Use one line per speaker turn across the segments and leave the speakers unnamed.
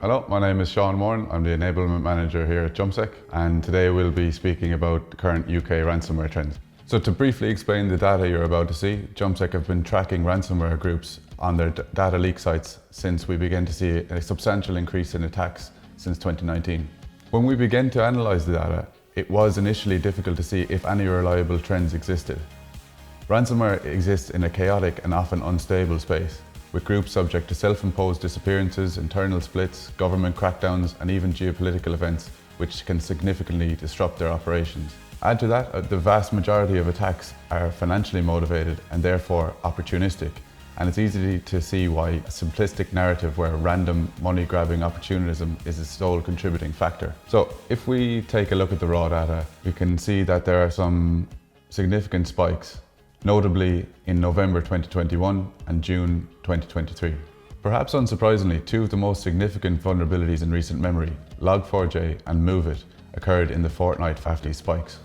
Hello, my name is Sean Moran. I'm the Enablement Manager here at JUMPSEC, and today we'll be speaking about the current UK ransomware trends. So to briefly explain the data you're about to see, JUMPSEC have been tracking ransomware groups on their data leak sites since we began to see a substantial increase in attacks since 2019. When we began to analyse the data, it was initially difficult to see if any reliable trends existed. Ransomware exists in a chaotic and often unstable space, with groups subject to self-imposed disappearances, internal splits, government crackdowns, and even geopolitical events which can significantly disrupt their operations. Add to that, the vast majority of attacks are financially motivated and therefore opportunistic, and it's easy to see why a simplistic narrative where random money-grabbing opportunism is the sole contributing factor. So if we take a look at the raw data, we can see that there are some significant spikes, notably in November 2021 and June 2023. Perhaps unsurprisingly, two of the most significant vulnerabilities in recent memory, Log4j and MoveIt, occurred in the fortnight after these spikes.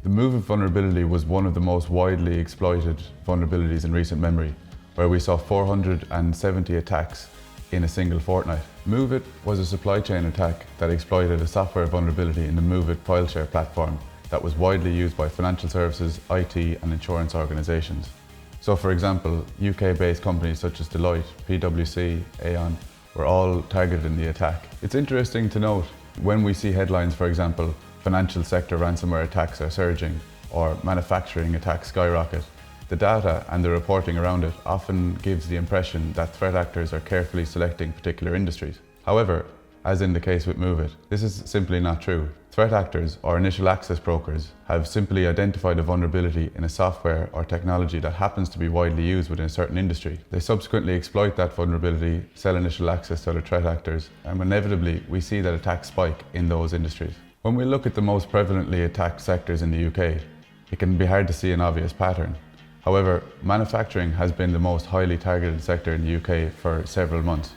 The MoveIt vulnerability was one of the most widely exploited vulnerabilities in recent memory, where we saw 470 attacks in a single fortnight. MoveIt was a supply chain attack that exploited a software vulnerability in the MoveIt file share platform that was widely used by financial services, IT and insurance organisations. So for example, UK-based companies such as Deloitte, PwC, Aon were all targeted in the attack. It's interesting to note when we see headlines, for example, financial sector ransomware attacks are surging or manufacturing attacks skyrocket, the data and the reporting around it often gives the impression that threat actors are carefully selecting particular industries. However, as in the case with MoveIt, this is simply not true. Threat actors or initial access brokers have simply identified a vulnerability in a software or technology that happens to be widely used within a certain industry. They subsequently exploit that vulnerability, sell initial access to other threat actors, and inevitably we see that attacks spike in those industries. When we look at the most prevalently attacked sectors in the UK, it can be hard to see an obvious pattern. However, manufacturing has been the most highly targeted sector in the UK for several months.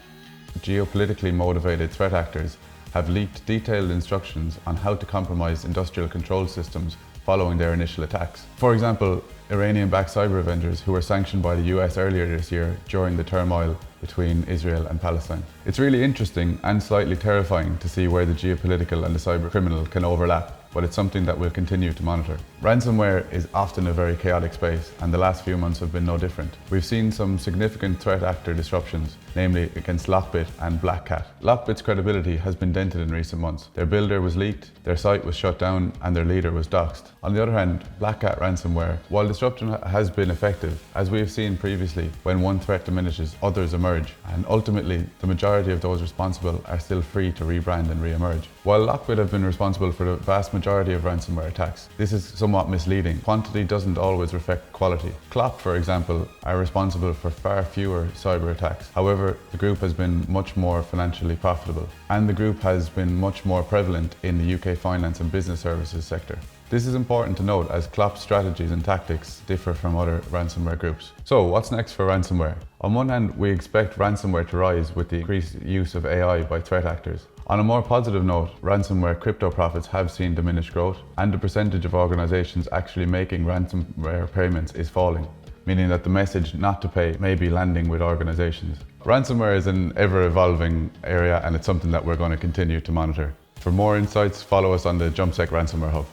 Geopolitically motivated threat actors have leaked detailed instructions on how to compromise industrial control systems following their initial attacks. For example, Iranian-backed cyber vendors who were sanctioned by the US earlier this year during the turmoil between Israel and Palestine. It's really interesting and slightly terrifying to see where the geopolitical and the cyber criminal can overlap, but it's something that we'll continue to monitor. Ransomware is often a very chaotic space, and the last few months have been no different. We've seen some significant threat actor disruptions, namely against Lockbit and Black Cat. Lockbit's credibility has been dented in recent months. Their builder was leaked, their site was shut down, and their leader was doxed. On the other hand, Black Cat ransomware, while disruption has been effective, as we have seen previously, when one threat diminishes, others emerge, and ultimately, the majority of those responsible are still free to rebrand and re-emerge. While Lockbit have been responsible for the vast majority of ransomware attacks, this is somewhat misleading. Quantity doesn't always reflect quality. Clop, for example, are responsible for far fewer cyber attacks. However, the group has been much more financially profitable, and the group has been much more prevalent in the UK finance and business services sector. This is important to note as Clop's strategies and tactics differ from other ransomware groups. So what's next for ransomware? On one hand, we expect ransomware to rise with the increased use of AI by threat actors. On a more positive note, ransomware crypto profits have seen diminished growth, and the percentage of organizations actually making ransomware payments is falling, meaning that the message not to pay may be landing with organizations. Ransomware is an ever-evolving area, and it's something that we're going to continue to monitor. For more insights, follow us on the JUMPSEC Ransomware Hub.